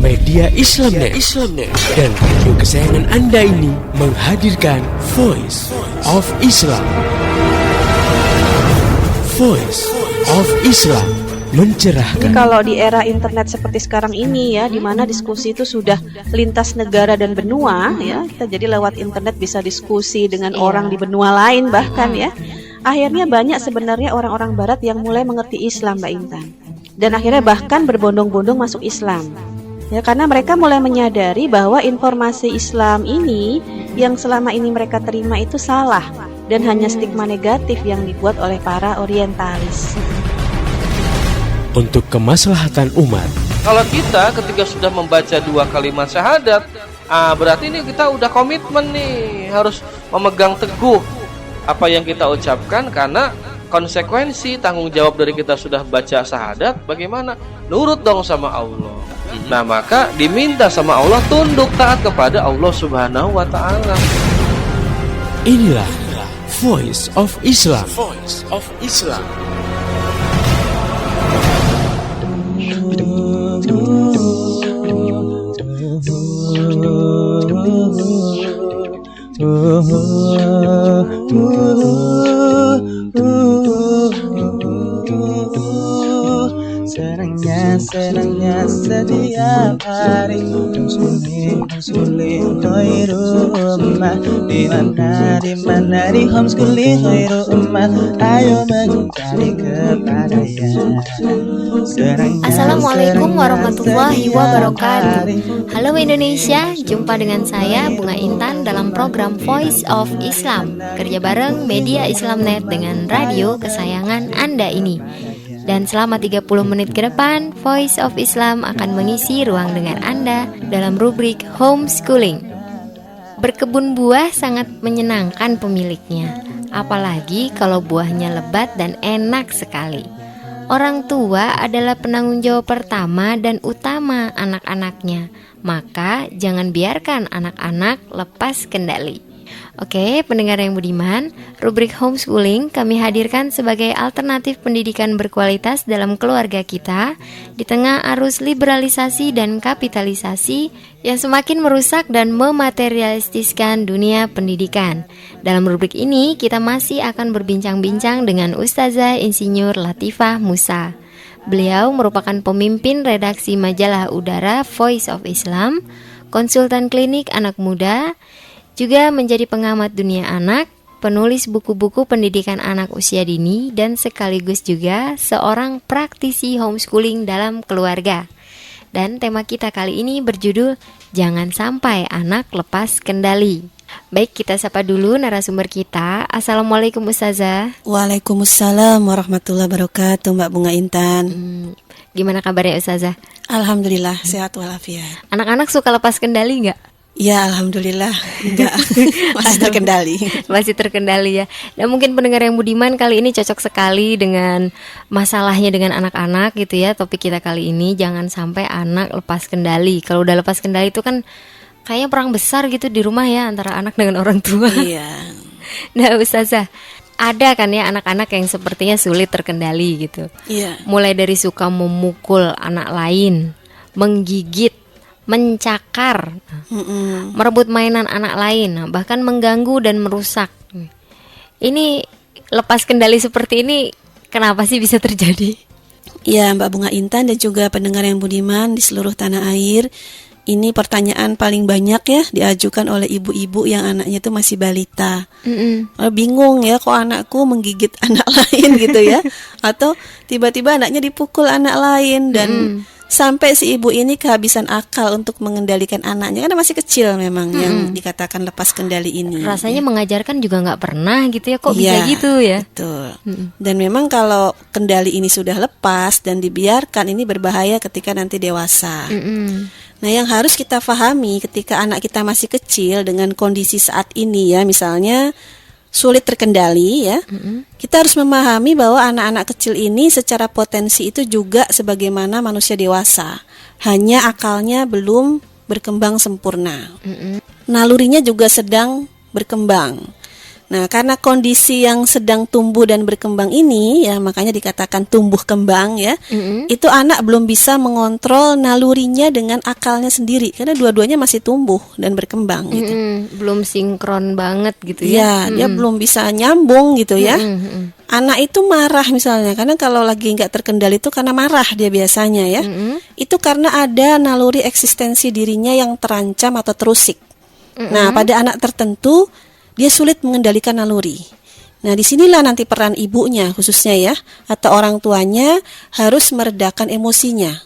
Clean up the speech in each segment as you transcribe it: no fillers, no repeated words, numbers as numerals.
Media Islamnet dan radio kesayangan Anda ini menghadirkan Voice of Islam. Voice of Islam mencerahkan. Kalau di era internet seperti sekarang ini ya, di mana diskusi itu sudah lintas negara dan benua ya, kita jadi lewat internet bisa diskusi dengan orang di benua lain bahkan ya. Akhirnya banyak sebenarnya orang-orang barat yang mulai mengerti Islam, Mbak Intan. Dan akhirnya bahkan berbondong-bondong masuk Islam. Ya, karena mereka mulai menyadari bahwa informasi Islam ini yang selama ini mereka terima itu salah dan hanya stigma negatif yang dibuat oleh para orientalis. Untuk kemaslahatan umat. Kalau kita ketika sudah membaca 2 kalimat syahadat, berarti ini kita udah komitmen nih, harus memegang teguh apa yang kita ucapkan, karena konsekuensi tanggung jawab dari kita sudah baca syahadat, bagaimana? Nurut dong sama Allah. Nah, maka diminta sama Allah tunduk taat kepada Allah Subhanahu wa taala. Inilah Voice of Islam. Voice of Islam. Senangnya setiap hari homeschooling khairu ummah, di mana di homeschooling khairu ummah, ayo mencari kepadanya. Assalamualaikum warahmatullahi wabarakatuh. Halo Indonesia, jumpa dengan saya Bunga Intan dalam program Voice of Islam, kerja bareng Media Islamnet dengan radio kesayangan Anda ini. Dan selama 30 menit ke depan, Voice of Islam akan mengisi ruang dengar Anda dalam rubrik Homeschooling. Berkebun buah sangat menyenangkan pemiliknya, apalagi kalau buahnya lebat dan enak sekali. Orang tua adalah penanggung jawab pertama dan utama anak-anaknya, maka jangan biarkan anak-anak lepas kendali. Oke, pendengar yang budiman, rubrik homeschooling kami hadirkan sebagai alternatif pendidikan berkualitas dalam keluarga kita di tengah arus liberalisasi dan kapitalisasi yang semakin merusak dan mematerialistiskan dunia pendidikan. Dalam rubrik ini, kita masih akan berbincang-bincang dengan Ustazah Insinyur Latifah Musa. Beliau merupakan pemimpin redaksi majalah Udara Voice of Islam, konsultan klinik anak muda, juga menjadi pengamat dunia anak, penulis buku-buku pendidikan anak usia dini, dan sekaligus juga seorang praktisi homeschooling dalam keluarga. Dan tema kita kali ini berjudul Jangan Sampai Anak Lepas Kendali. Baik, kita sapa dulu narasumber kita. Assalamualaikum Ustazah. Waalaikumsalam warahmatullahi wabarakatuh, Mbak Bunga Intan. Gimana kabarnya Ustazah? Alhamdulillah, sehat walafiat. Anak-anak suka lepas kendali nggak? Ya, alhamdulillah enggak. Masih terkendali. Masih terkendali ya. Dan mungkin pendengar yang budiman kali ini cocok sekali dengan masalahnya dengan anak-anak gitu ya. Topik kita kali ini, jangan sampai anak lepas kendali. Kalau udah lepas kendali itu kan kayaknya perang besar gitu di rumah ya, antara anak dengan orang tua. Iya. Nah Ustazah, ada kan ya anak-anak yang sepertinya sulit terkendali gitu. Iya. Mulai dari suka memukul anak lain, menggigit, mencakar, merebut mainan anak lain, bahkan mengganggu dan merusak. Ini lepas kendali seperti ini kenapa sih bisa terjadi? Ya, Mbak Bunga Intan dan juga pendengar yang budiman di seluruh tanah air, ini pertanyaan paling banyak ya diajukan oleh ibu-ibu yang anaknya itu masih balita. Bingung ya, kok anakku menggigit anak lain gitu ya, atau tiba-tiba anaknya dipukul anak lain dan sampai si ibu ini kehabisan akal untuk mengendalikan anaknya karena masih kecil memang yang dikatakan lepas kendali ini. Rasanya ya, mengajarkan juga nggak pernah gitu ya, kok bisa gitu ya. Betul. Dan memang kalau kendali ini sudah lepas dan dibiarkan, ini berbahaya ketika nanti dewasa. Nah, yang harus kita pahami ketika anak kita masih kecil dengan kondisi saat ini ya, misalnya sulit terkendali ya, kita harus memahami bahwa anak-anak kecil ini secara potensi itu juga sebagaimana manusia dewasa, hanya akalnya belum berkembang sempurna. Nalurinya juga sedang berkembang. Nah, karena kondisi yang sedang tumbuh dan berkembang ini, ya makanya dikatakan tumbuh kembang ya. Itu anak belum bisa mengontrol nalurinya dengan akalnya sendiri, karena dua-duanya masih tumbuh dan berkembang gitu. Belum sinkron banget gitu Ya, dia belum bisa nyambung gitu ya. Anak itu marah misalnya, karena kalau lagi nggak terkendali itu karena marah dia biasanya ya. Itu karena ada naluri eksistensi dirinya yang terancam atau terusik. Nah, pada anak tertentu dia sulit mengendalikan naluri. Nah, disinilah nanti peran ibunya khususnya ya, atau orang tuanya harus meredakan emosinya.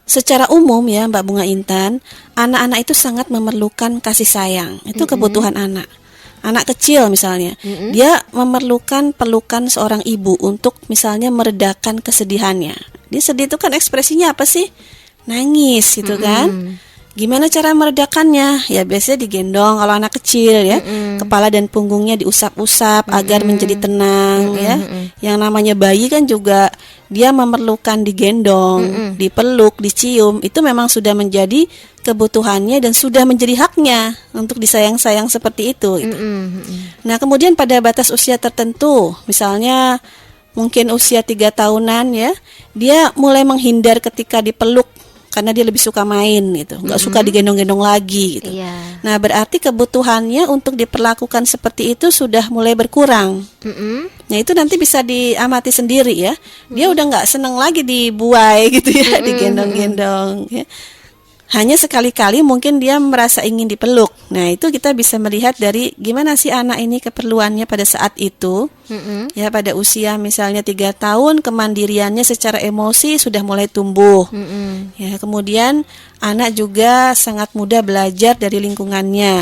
Secara umum ya Mbak Bunga Intan, anak-anak itu sangat memerlukan kasih sayang. Itu kebutuhan anak. Anak kecil misalnya, dia memerlukan pelukan seorang ibu untuk misalnya meredakan kesedihannya. Dia sedih itu kan ekspresinya apa sih? Nangis gitu kan. Gimana cara meredakannya? Ya biasanya digendong kalau anak kecil ya. Kepala dan punggungnya diusap-usap agar menjadi tenang ya. Yang namanya bayi kan juga dia memerlukan digendong, dipeluk, dicium. Itu memang sudah menjadi kebutuhannya dan sudah menjadi haknya untuk disayang-sayang seperti itu gitu. Nah, kemudian pada batas usia tertentu, misalnya mungkin usia 3 tahunan ya, dia mulai menghindar ketika dipeluk karena dia lebih suka main gitu, nggak suka digendong-gendong lagi gitu. Nah, berarti kebutuhannya untuk diperlakukan seperti itu sudah mulai berkurang. Nah, itu nanti bisa diamati sendiri ya. Dia udah nggak seneng lagi dibuai gitu ya, digendong-gendong ya. Hanya sekali-kali mungkin dia merasa ingin dipeluk. Nah, itu kita bisa melihat dari gimana sih anak ini keperluannya pada saat itu. Ya, pada usia misalnya 3 tahun, kemandiriannya secara emosi sudah mulai tumbuh. Ya, kemudian anak juga sangat mudah belajar dari lingkungannya.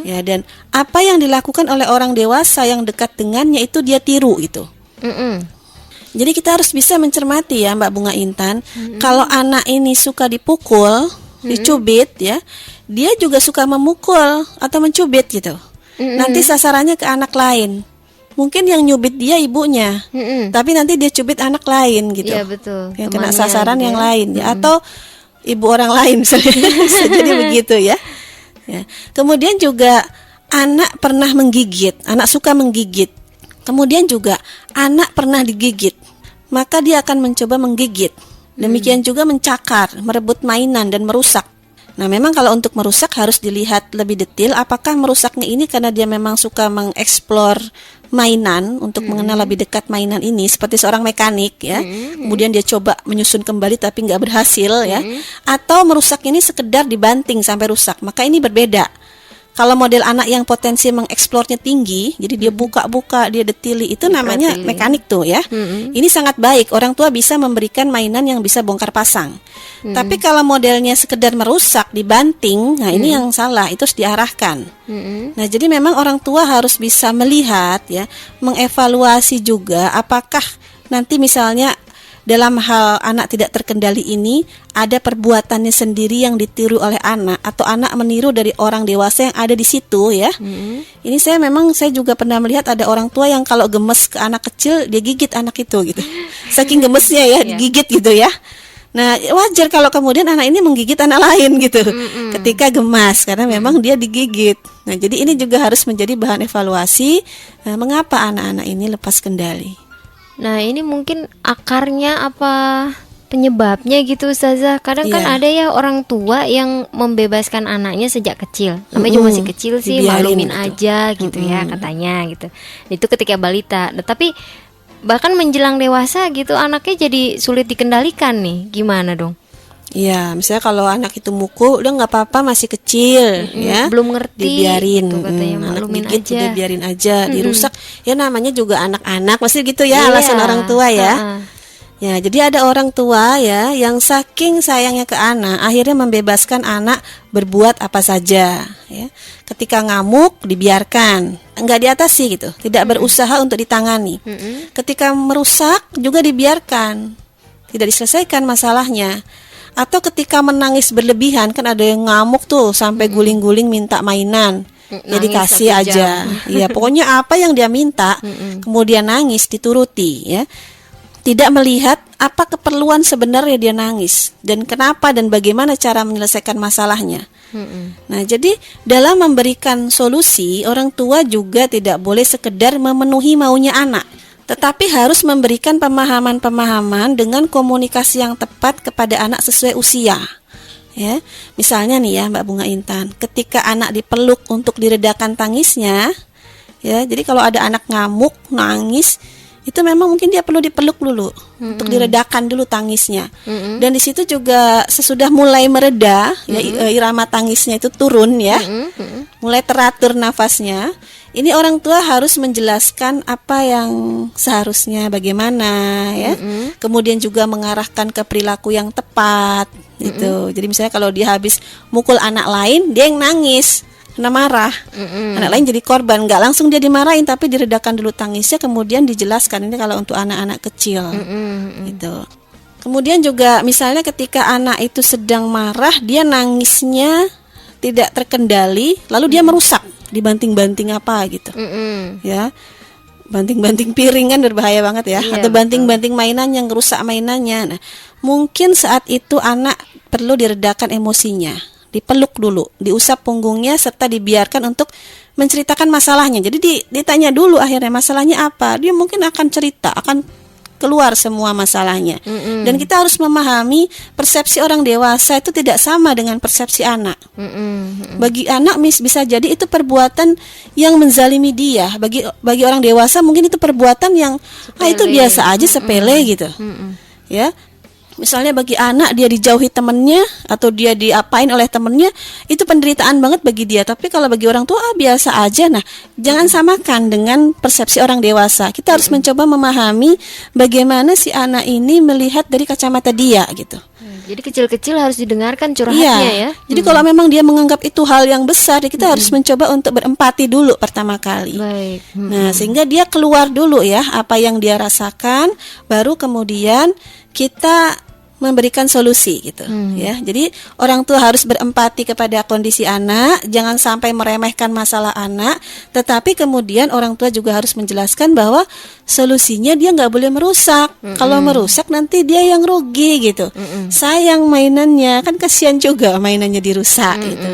Ya, dan apa yang dilakukan oleh orang dewasa yang dekat dengannya itu dia tiru itu. Jadi kita harus bisa mencermati ya Mbak Bunga Intan, kalau anak ini suka dipukul, dicubit ya, dia juga suka memukul atau mencubit gitu. Nanti sasarannya ke anak lain. Mungkin yang nyubit dia ibunya, tapi nanti dia cubit anak lain gitu. Iya betul. Yang kena sasaran yang lain ya, atau ibu orang lain misalnya. Bisa jadi begitu ya. Ya. Kemudian juga anak pernah menggigit, anak suka menggigit. Kemudian juga anak pernah digigit, maka dia akan mencoba menggigit. Demikian juga mencakar, merebut mainan dan merusak. Nah, memang kalau untuk merusak harus dilihat lebih detail apakah merusaknya ini karena dia memang suka mengeksplor mainan untuk mengenal lebih dekat mainan ini, seperti seorang mekanik ya. Kemudian dia coba menyusun kembali tapi nggak berhasil ya. Atau merusak ini sekedar dibanting sampai rusak. Maka ini berbeda. Kalau model anak yang potensi mengeksplornya tinggi, jadi dia buka-buka, dia detili, itu namanya mekanik tuh ya. Ini sangat baik, orang tua bisa memberikan mainan yang bisa bongkar pasang. Tapi kalau modelnya sekedar merusak, dibanting, nah ini yang salah, itu harus diarahkan. Nah, jadi memang orang tua harus bisa melihat ya, mengevaluasi juga apakah nanti misalnya dalam hal anak tidak terkendali ini ada perbuatannya sendiri yang ditiru oleh anak, atau anak meniru dari orang dewasa yang ada di situ ya. Ini saya juga pernah melihat ada orang tua yang kalau gemes ke anak kecil dia gigit anak itu gitu. Saking gemesnya ya digigit gitu ya. Nah, wajar kalau kemudian anak ini menggigit anak lain gitu ketika gemas karena memang dia digigit. Nah, jadi ini juga harus menjadi bahan evaluasi mengapa anak-anak ini lepas kendali. Nah, ini mungkin akarnya apa penyebabnya gitu Ustazah. Kadang kan ada ya orang tua yang membebaskan anaknya sejak kecil. Namanya juga masih kecil sih, maklumin aja gitu ya katanya gitu. Itu ketika balita. Nah, tapi bahkan menjelang dewasa gitu anaknya jadi sulit dikendalikan nih. Gimana dong? Iya, misalnya kalau anak itu mukul, udah nggak apa-apa, masih kecil, ya, belum ngerti, dibiarin, gitu, katanya, anak maklumin dikit aja. udah biarin aja, dirusak, ya namanya juga anak-anak, pasti gitu ya alasan orang tua ya. Ya, jadi ada orang tua ya yang saking sayangnya ke anak, akhirnya membebaskan anak berbuat apa saja, ya. Ketika ngamuk dibiarkan, nggak diatasi gitu, tidak berusaha untuk ditangani. Ketika merusak juga dibiarkan, tidak diselesaikan masalahnya. Atau ketika menangis berlebihan, kan ada yang ngamuk tuh sampai guling-guling minta mainan, ya dikasih aja. Ya pokoknya apa yang dia minta, kemudian nangis dituruti ya. Tidak melihat apa keperluan sebenarnya dia nangis dan kenapa dan bagaimana cara menyelesaikan masalahnya. Nah, jadi dalam memberikan solusi, orang tua juga tidak boleh sekedar memenuhi maunya anak, tetapi harus memberikan pemahaman-pemahaman dengan komunikasi yang tepat kepada anak sesuai usia. Ya, misalnya nih ya Mbak Bunga Intan, ketika anak dipeluk untuk diredakan tangisnya, ya, jadi kalau ada anak ngamuk, nangis, itu memang mungkin dia perlu dipeluk dulu untuk diredakan dulu tangisnya. Dan di situ juga sesudah mulai mereda, ya, irama tangisnya itu turun ya, mulai teratur nafasnya. Ini orang tua harus menjelaskan apa yang seharusnya bagaimana ya. Kemudian juga mengarahkan ke perilaku yang tepat gitu. Jadi misalnya kalau dia habis mukul anak lain, dia yang nangis, kena marah. Anak lain jadi korban, nggak langsung dia dimarahin tapi diredakan dulu tangisnya, kemudian dijelaskan. Ini kalau untuk anak-anak kecil gitu. Kemudian juga misalnya ketika anak itu sedang marah, dia nangisnya tidak terkendali, lalu dia merusak, dibanting-banting apa gitu, ya, banting-banting piring kan berbahaya banget ya, atau banting-banting mainan yang merusak mainannya. Nah, mungkin saat itu anak perlu diredakan emosinya, dipeluk dulu, diusap punggungnya, serta dibiarkan untuk menceritakan masalahnya. Jadi ditanya dulu akhirnya masalahnya apa, dia mungkin akan cerita, akan keluar semua masalahnya. Dan kita harus memahami persepsi orang dewasa itu tidak sama dengan persepsi anak. Bagi anak bisa jadi itu perbuatan yang menzalimi dia. Bagi orang dewasa mungkin itu perbuatan yang itu biasa aja, sepele gitu. Ya. Misalnya bagi anak dia dijauhi temennya atau dia diapain oleh temennya, itu penderitaan banget bagi dia. Tapi kalau bagi orang tua biasa aja. Nah, jangan samakan dengan persepsi orang dewasa. Kita harus mencoba memahami bagaimana si anak ini melihat dari kacamata dia gitu. Jadi kecil-kecil harus didengarkan curhatnya ya. Jadi kalau memang dia menganggap itu hal yang besar, kita harus mencoba untuk berempati dulu pertama kali. Baik. Nah, sehingga dia keluar dulu ya apa yang dia rasakan, baru kemudian kita memberikan solusi gitu ya. Jadi orang tua harus berempati kepada kondisi anak, jangan sampai meremehkan masalah anak, tetapi kemudian orang tua juga harus menjelaskan bahwa solusinya dia nggak boleh merusak. Kalau merusak nanti dia yang rugi gitu. Sayang mainannya, kan kasihan juga mainannya dirusak gitu.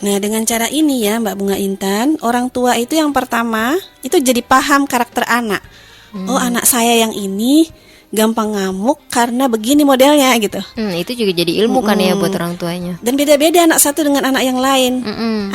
Nah, dengan cara ini ya Mbak Bunga Intan, orang tua itu yang pertama itu jadi paham karakter anak. Oh, anak saya yang ini gampang ngamuk karena begini modelnya gitu. Itu juga jadi ilmu kan ya buat orang tuanya. Dan beda-beda anak satu dengan anak yang lain.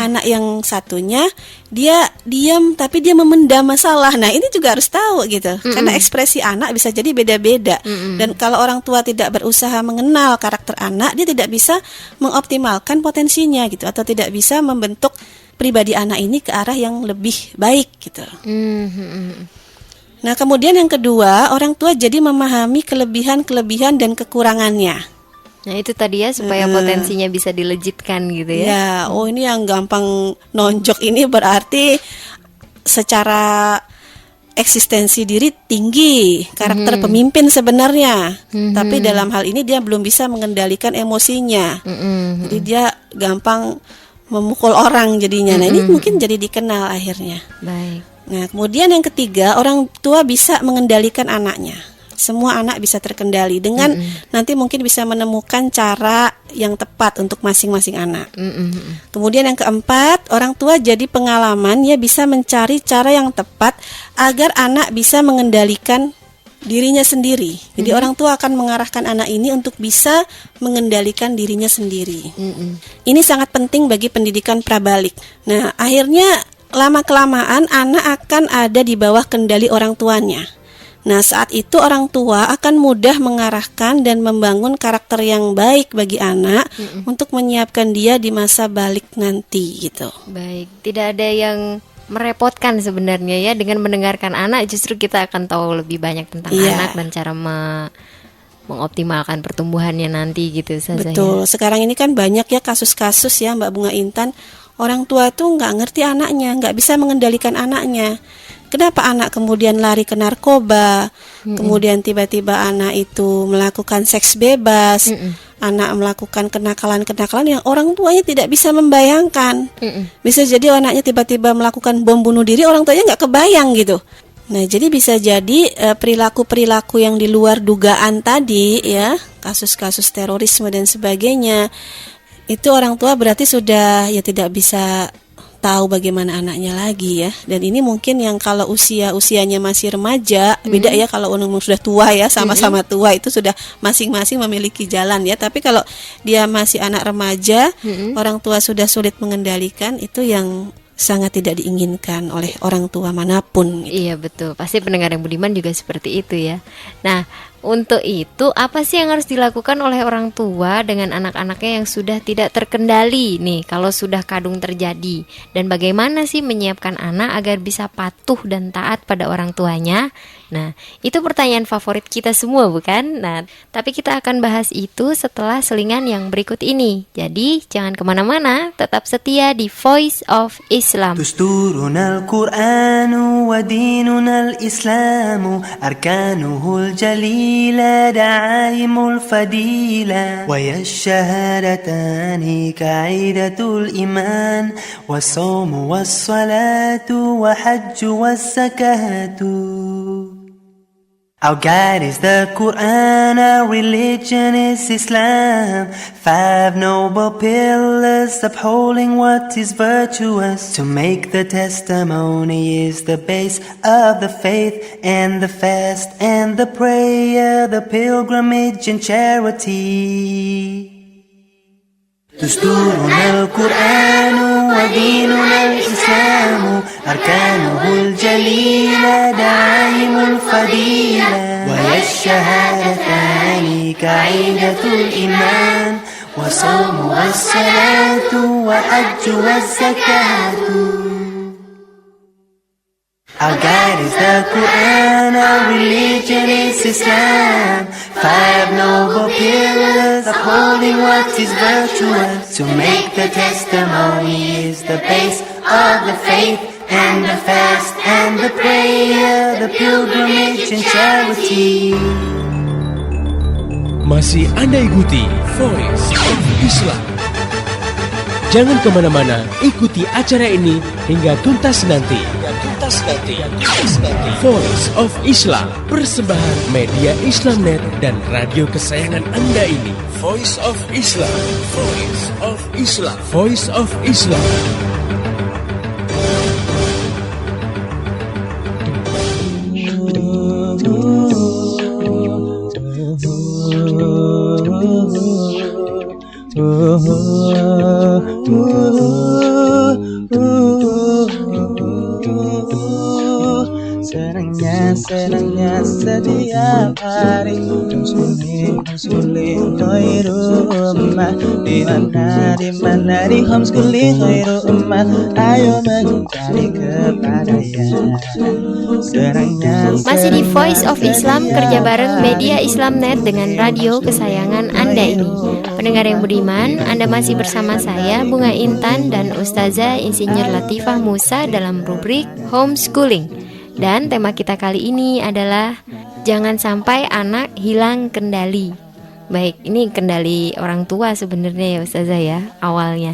Anak yang satunya dia diam tapi dia memendam masalah. Nah, ini juga harus tahu gitu. Karena ekspresi anak bisa jadi beda-beda. Dan kalau orang tua tidak berusaha mengenal karakter anak, dia tidak bisa mengoptimalkan potensinya gitu, atau tidak bisa membentuk pribadi anak ini ke arah yang lebih baik gitu. Nah, kemudian yang kedua, orang tua jadi memahami kelebihan-kelebihan dan kekurangannya. Nah, itu tadi ya, supaya potensinya bisa dilejitkan gitu ya. Ya, oh ini yang gampang nonjok ini berarti secara eksistensi diri tinggi, karakter pemimpin sebenarnya. Tapi dalam hal ini dia belum bisa mengendalikan emosinya. Jadi dia gampang memukul orang jadinya. Nah, ini mungkin jadi dikenal akhirnya. Baik. Nah, kemudian yang ketiga, orang tua bisa mengendalikan anaknya. Semua anak bisa terkendali dengan nanti mungkin bisa menemukan cara yang tepat untuk masing-masing anak. Kemudian yang keempat, orang tua jadi pengalaman, ya bisa mencari cara yang tepat agar anak bisa mengendalikan dirinya sendiri. Jadi orang tua akan mengarahkan anak ini untuk bisa mengendalikan dirinya sendiri. Ini sangat penting bagi pendidikan prabalik. Nah, akhirnya lama-kelamaan anak akan ada di bawah kendali orang tuanya. Nah, saat itu orang tua akan mudah mengarahkan dan membangun karakter yang baik bagi anak untuk menyiapkan dia di masa balik nanti gitu. Baik, tidak ada yang merepotkan sebenarnya ya. Dengan mendengarkan anak justru kita akan tahu lebih banyak tentang anak dan cara mengoptimalkan pertumbuhannya nanti gitu saja. Betul, sekarang ini kan banyak ya kasus-kasus ya Mbak Bunga Intan, orang tua tuh nggak ngerti anaknya, nggak bisa mengendalikan anaknya. Kenapa anak kemudian lari ke narkoba, kemudian tiba-tiba anak itu melakukan seks bebas, anak melakukan kenakalan-kenakalan yang orang tuanya tidak bisa membayangkan. Bisa jadi anaknya tiba-tiba melakukan bom bunuh diri, orang tuanya nggak kebayang gitu. Nah, jadi bisa jadi perilaku-perilaku yang di luar dugaan tadi ya, kasus-kasus terorisme dan sebagainya, itu orang tua berarti sudah ya tidak bisa tahu bagaimana anaknya lagi ya. Dan ini mungkin yang kalau usianya masih remaja, beda ya kalau umur sudah tua ya, sama-sama tua itu sudah masing-masing memiliki jalan ya. Tapi kalau dia masih anak remaja, orang tua sudah sulit mengendalikan, itu yang sangat tidak diinginkan oleh orang tua manapun gitu. Iya betul, pasti pendengar yang budiman juga seperti itu ya. Nah, untuk itu apa sih yang harus dilakukan oleh orang tua dengan anak-anaknya yang sudah tidak terkendali nih kalau sudah kadung terjadi? Dan bagaimana sih menyiapkan anak agar bisa patuh dan taat pada orang tuanya? Nah, itu pertanyaan favorit kita semua bukan? Nah, tapi kita akan bahas itu setelah selingan yang berikut ini. Jadi, jangan kemana-mana, tetap setia di Voice of Islam. دستورنا القرآن وديننا الإسلام أركانه الجليلة دعائم الفضيلة وهي الشهادتان كعيدة الإيمان والصوم والصلاة وحج والزكاة. Our guide is the Quran, our religion is Islam. 5 noble pillars upholding what is virtuous. To make the testimony is the base of the faith, and the fast and the prayer, the pilgrimage and charity. دستورنا القرآن وديننا الإسلام أركانه الجليلة دعائم الفضيلة وهي الشهادتان كعيدة الإيمان والصوم والصلاة وحج والزكاة. Our guide is the Quran, our religion is Islam. 5 noble pillars upholding what is virtuous. To make the testimony is the base of the faith, and the fast and the prayer, the pilgrimage and charity. Masih Anda ikuti Voice of Islam. Jangan kemana-mana, ikuti acara ini hingga tuntas nanti. Voice of Islam, persembahan media Islamnet dan radio kesayangan Anda ini. Voice of Islam, Voice of Islam, Voice of Islam. Senangnya setiap hari homeschooling khairu ummah, di mana di homeschooling khairu ummah. Ayo mencari kepadanya. Masih di Voice of Islam, kerja bareng media Islamnet dengan radio kesayangan Anda ini. Pendengar yang budiman, Anda masih bersama saya Bunga Intan dan Ustazah Insinyur Latifah Musa dalam rubrik Homeschooling. Dan tema kita kali ini adalah jangan sampai anak hilang kendali. Baik, ini kendali orang tua sebenarnya ya Ustazah ya, awalnya.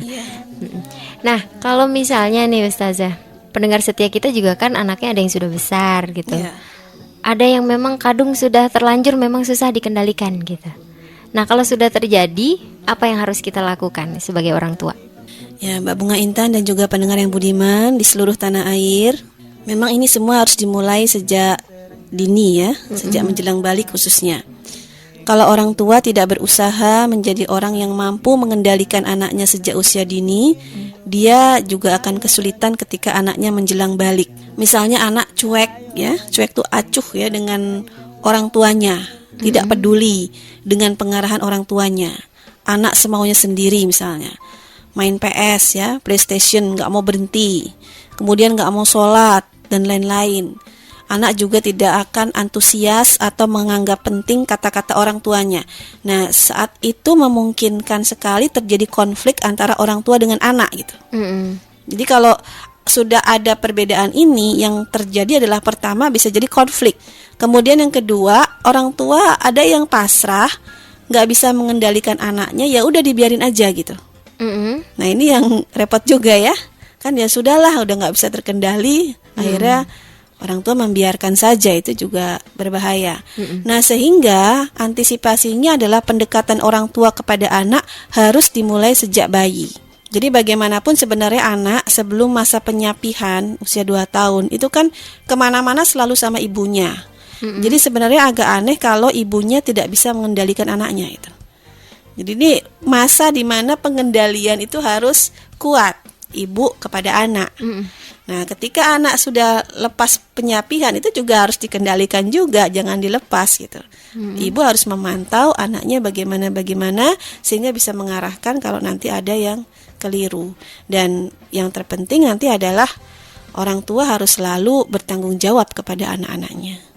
Nah, kalau misalnya nih Ustazah, pendengar setia kita juga kan anaknya ada yang sudah besar gitu. Ada yang memang kadung sudah terlanjur memang susah dikendalikan gitu. Nah, kalau sudah terjadi, apa yang harus kita lakukan sebagai orang tua? Ya, Mbak Bunga Intan dan juga pendengar yang budiman di seluruh tanah air, memang ini semua harus dimulai sejak dini ya, sejak menjelang balik khususnya. Kalau orang tua tidak berusaha menjadi orang yang mampu mengendalikan anaknya sejak usia dini, dia juga akan kesulitan ketika anaknya menjelang balik. Misalnya anak cuek ya, cuek tuh acuh ya dengan orang tuanya, tidak peduli dengan pengarahan orang tuanya. Anak semaunya sendiri misalnya, main PS ya, PlayStation, gak mau berhenti, kemudian gak mau sholat dan lain-lain. Anak juga tidak akan antusias atau menganggap penting kata-kata orang tuanya. Nah, saat itu memungkinkan sekali terjadi konflik antara orang tua dengan anak gitu. Jadi kalau sudah ada perbedaan ini, yang terjadi adalah pertama bisa jadi konflik. Kemudian yang kedua, orang tua ada yang pasrah, nggak bisa mengendalikan anaknya, ya udah dibiarin aja gitu. Nah ini yang repot juga ya. Kan ya sudahlah, udah nggak bisa terkendali, akhirnya Orang tua membiarkan saja, itu juga berbahaya. Nah, sehingga antisipasinya adalah pendekatan orang tua kepada anak harus dimulai sejak bayi. Jadi bagaimanapun sebenarnya anak sebelum masa penyapihan usia 2 tahun itu kan kemana-mana selalu sama ibunya. Jadi sebenarnya agak aneh kalau ibunya tidak bisa mengendalikan anaknya itu. Jadi ini masa di mana pengendalian itu harus kuat, ibu kepada anak. Nah, ketika anak sudah lepas penyapihan itu juga harus dikendalikan juga, jangan dilepas gitu. Ibu harus memantau anaknya bagaimana sehingga bisa mengarahkan kalau nanti ada yang keliru. Dan yang terpenting nanti adalah orang tua harus selalu bertanggung jawab kepada anak-anaknya.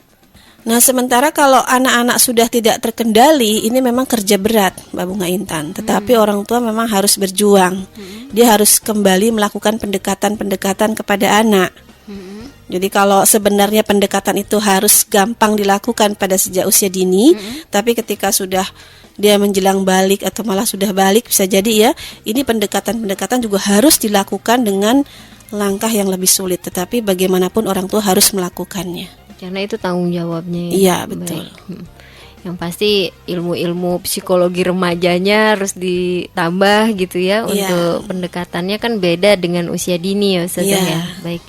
Nah, sementara kalau anak-anak sudah tidak terkendali, ini memang kerja berat, Mbak Bunga Intan. Tetapi orang tua memang harus berjuang. Dia harus kembali melakukan pendekatan-pendekatan kepada anak. Jadi kalau sebenarnya pendekatan itu harus gampang dilakukan pada sejak usia dini, tapi ketika sudah dia menjelang balik atau malah sudah balik, bisa jadi ya, ini pendekatan-pendekatan juga harus dilakukan dengan langkah yang lebih sulit. Tetapi bagaimanapun orang tua harus melakukannya. Karena itu tanggung jawabnya. Iya, betul. Yang pasti ilmu-ilmu psikologi remajanya harus ditambah gitu ya. Untuk pendekatannya kan beda dengan usia dini ya Ustazah ya. Baik.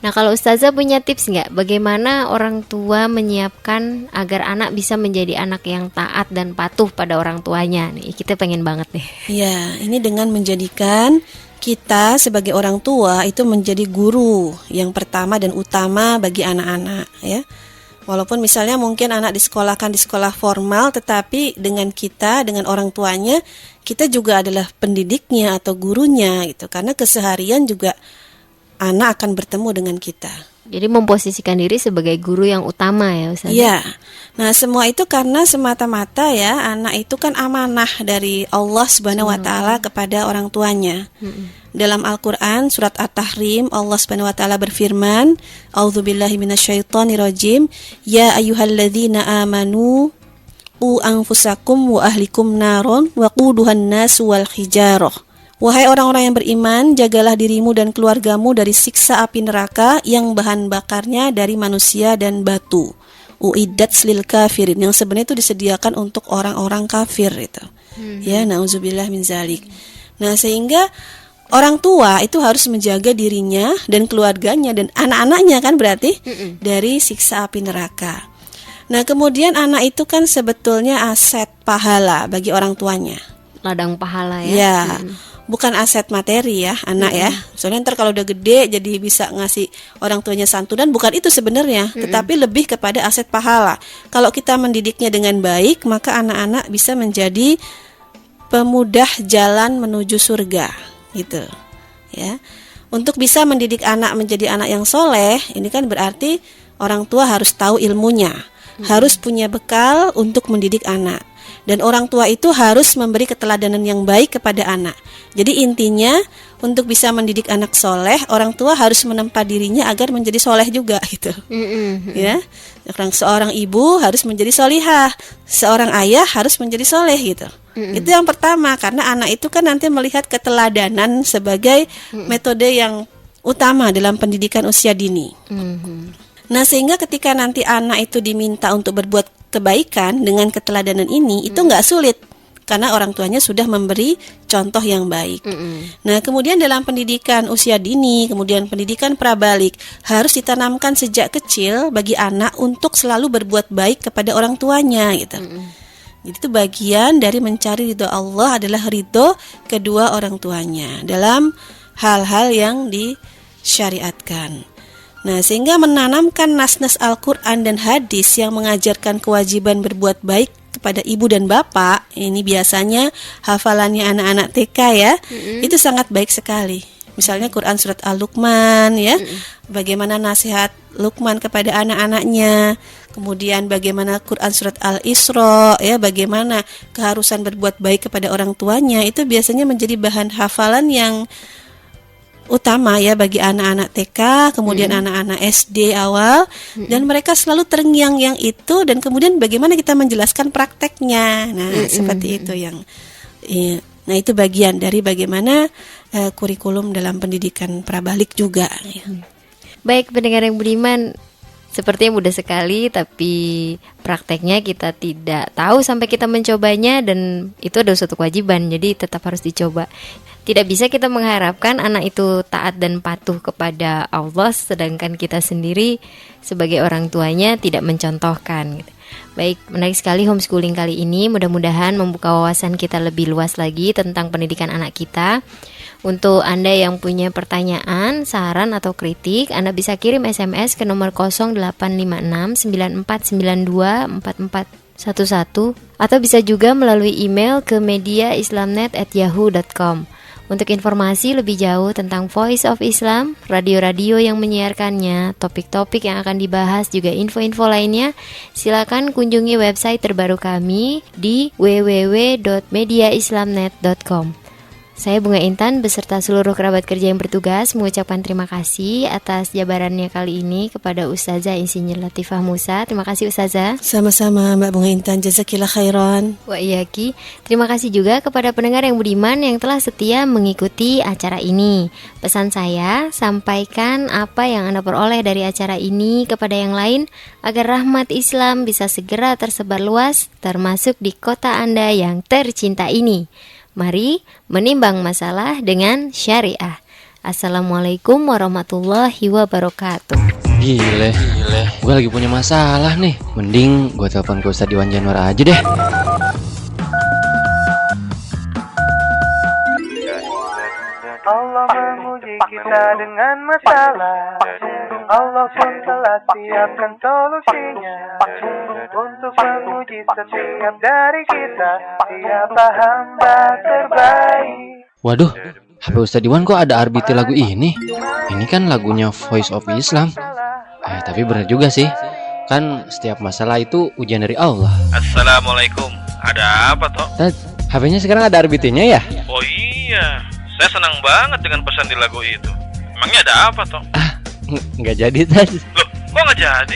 Nah, kalau Ustazah punya tips nggak bagaimana orang tua menyiapkan agar anak bisa menjadi anak yang taat dan patuh pada orang tuanya? Nih, kita pengen banget nih. Ya, ini dengan menjadikan kita sebagai orang tua itu menjadi guru yang pertama dan utama bagi anak-anak ya. Walaupun misalnya mungkin anak disekolahkan di sekolah formal, tetapi dengan kita, dengan orang tuanya, kita juga adalah pendidiknya atau gurunya gitu. Karena keseharian juga anak akan bertemu dengan kita. Jadi memposisikan diri sebagai guru yang utama ya Ustaz. Iya. Nah, semua itu karena semata-mata ya anak itu kan amanah dari Allah Subhanahu wa taala kepada orang tuanya. Dalam Al-Qur'an surat At-Tahrim Allah Subhanahu wa taala berfirman, "A'udzubillahi minasyaitonirrajim, ya ayyuhalladzina amanu qu anfusakum wa ahlikum naron wa quduhan nas wal hijarah." Wahai orang-orang yang beriman, jagalah dirimu dan keluargamu dari siksa api neraka yang bahan bakarnya dari manusia dan batu. Uiddat lil kafirin, yang sebenarnya itu disediakan untuk orang-orang kafir itu. Ya, nauzubillah min zalik. Nah, sehingga orang tua itu harus menjaga dirinya dan keluarganya dan anak-anaknya kan berarti dari siksa api neraka. Nah, kemudian anak itu kan sebetulnya aset pahala bagi orang tuanya. Ladang pahala ya. Ya. Bukan aset materi ya anak ya. Soalnya ntar kalau udah gede jadi bisa ngasih orang tuanya santunan, bukan itu sebenarnya, tetapi lebih kepada aset pahala. Kalau kita mendidiknya dengan baik, maka anak-anak bisa menjadi pemudah jalan menuju surga gitu. Ya. Untuk bisa mendidik anak menjadi anak yang soleh, ini kan berarti orang tua harus tahu ilmunya, harus punya bekal untuk mendidik anak. Dan orang tua itu harus memberi keteladanan yang baik kepada anak. Jadi intinya untuk bisa mendidik anak soleh, orang tua harus menempa dirinya agar menjadi soleh juga gitu. Ya, seorang ibu harus menjadi solihah, seorang ayah harus menjadi soleh gitu. Itu yang pertama, karena anak itu kan nanti melihat keteladanan sebagai metode yang utama dalam pendidikan usia dini. Nah, sehingga ketika nanti anak itu diminta untuk berbuat kebaikan dengan keteladanan ini, itu nggak sulit karena orang tuanya sudah memberi contoh yang baik. Nah, kemudian dalam pendidikan usia dini, kemudian pendidikan prabalik harus ditanamkan sejak kecil bagi anak untuk selalu berbuat baik kepada orang tuanya gitu. Jadi itu bagian dari mencari ridho Allah adalah ridho kedua orang tuanya dalam hal-hal yang disyariatkan. Nah, sehingga menanamkan nas-nas Al-Quran dan hadis yang mengajarkan kewajiban berbuat baik kepada ibu dan bapak, ini biasanya hafalannya anak-anak TK ya, itu sangat baik sekali. Misalnya Quran surat Al-Luqman ya, bagaimana nasihat Luqman kepada anak-anaknya, kemudian bagaimana Quran surat Al-Isra ya, bagaimana keharusan berbuat baik kepada orang tuanya, itu biasanya menjadi bahan hafalan yang utama ya bagi anak-anak TK, kemudian anak-anak SD awal, dan mereka selalu terngiang-ngiang itu, dan kemudian bagaimana kita menjelaskan prakteknya. Nah, seperti itu yang nah itu bagian dari bagaimana kurikulum dalam pendidikan prabalik juga ya. Baik pendengar yang beriman, Sepertinya mudah sekali, tapi prakteknya kita tidak tahu sampai kita mencobanya, dan itu adalah suatu kewajiban, jadi tetap harus dicoba. Tidak bisa kita mengharapkan anak itu taat dan patuh kepada Allah, sedangkan kita sendiri sebagai orang tuanya tidak mencontohkan. Baik, menarik sekali homeschooling kali ini. Mudah-mudahan membuka wawasan kita lebih luas lagi tentang pendidikan anak kita. Untuk Anda yang punya pertanyaan, saran atau kritik, Anda bisa kirim SMS ke nomor 0856 9492 4411 atau bisa juga melalui email ke mediaislamnet@yahoo.com. Untuk informasi lebih jauh tentang Voice of Islam, radio-radio yang menyiarkannya, topik-topik yang akan dibahas, juga info-info lainnya, silakan kunjungi website terbaru kami di www.mediaislamnet.com. Saya Bunga Intan beserta seluruh kerabat kerja yang bertugas mengucapkan terima kasih atas jabarannya kali ini kepada Ustazah Insinyur Latifah Musa. Terima kasih Ustazah. Sama-sama Mbak Bunga Intan, jazakillah khairan. Wa iyaki. Terima kasih juga kepada pendengar yang budiman yang telah setia mengikuti acara ini. Pesan saya, sampaikan apa yang Anda peroleh dari acara ini kepada yang lain agar rahmat Islam bisa segera tersebar luas, termasuk di kota Anda yang tercinta ini. Mari menimbang masalah dengan syariah. Assalamualaikum warahmatullahi wabarakatuh. Gile, gue lagi punya masalah nih. Mending gue telepon ke Ustadz Iwan Januar aja deh. Allah menguji kita dengan masalah. Allah pun telah siapkan solusinya untuk menguji setiap dari kita. Siapa hamba terbaik. Waduh, HP Ustadz Iwan kok ada RBT lagu ini? Ini kan lagunya Voice of Islam. Tapi benar juga sih. Kan setiap masalah itu ujian dari Allah. Assalamualaikum. Ada apa toh? HP-nya sekarang ada RBT-nya ya? Oh iya, saya senang banget dengan pesan di lagu itu. Emangnya ada apa toh? Nggak jadi, Tad. Loh, kok nggak jadi?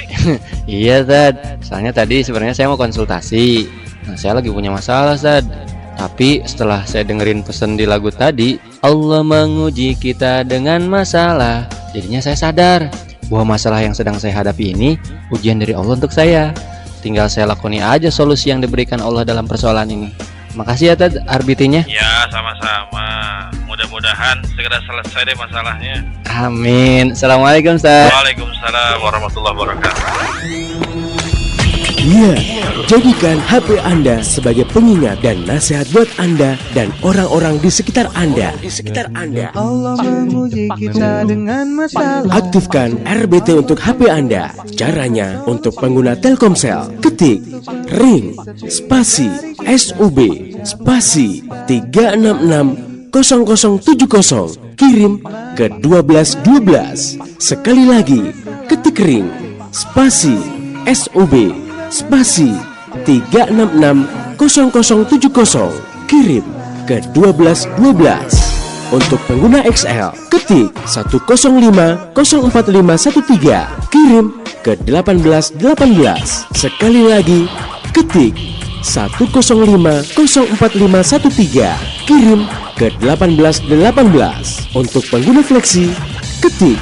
Iya, Tad. Soalnya tadi sebenarnya saya mau konsultasi. Saya lagi punya masalah, Tad. Tapi setelah saya dengerin pesan di lagu tadi, Allah menguji kita dengan masalah. Jadinya saya sadar bahwa masalah yang sedang saya hadapi ini ujian dari Allah untuk saya. Tinggal saya lakoni aja solusi yang diberikan Allah dalam persoalan ini. Makasih ya, Tad, RBT-nya. Ya, sama-sama. Mudah-mudahan segera selesai deh masalahnya. Amin. Assalamualaikum, Ustaz. Waalaikumsalam warahmatullahi wabarakatuh. Ya, jadikan HP Anda sebagai pengingat dan nasihat buat Anda dan orang-orang di sekitar Anda. Allah menguji kita dengan masalah. Aktifkan RBT untuk HP Anda. Caranya untuk pengguna Telkomsel, ketik ring spasi SUB spasi 366 0070, kirim ke 1212. Sekali lagi, ketik ring spasi SUB spasi 366 0070, kirim ke 1212. Untuk pengguna XL, ketik 105 04513, kirim ke 1818. Sekali lagi, ketik 105 04513, kirim ke 1818. Untuk pengguna Fleksi, ketik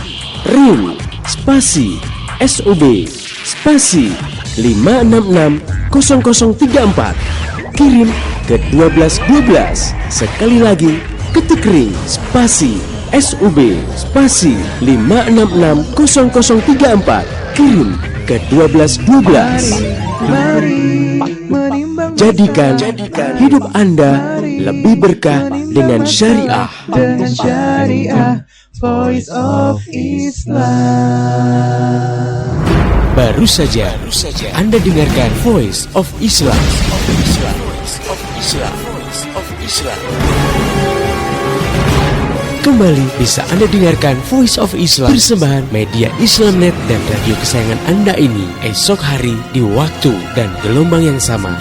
ring spasi SUB spasi 566 0034, kirim ke 1212. Sekali lagi, ketik ring spasi SUB spasi 566 0034, kirim ke 1212. Jadikan hidup Anda lebih berkah dengan syariah. Voice of Islam. Baru saja Anda dengarkan Voice of Islam. Kembali bisa Anda dengarkan Voice of Islam, persembahan media Islamnet dan radio kesayangan Anda ini esok hari di waktu dan gelombang yang sama.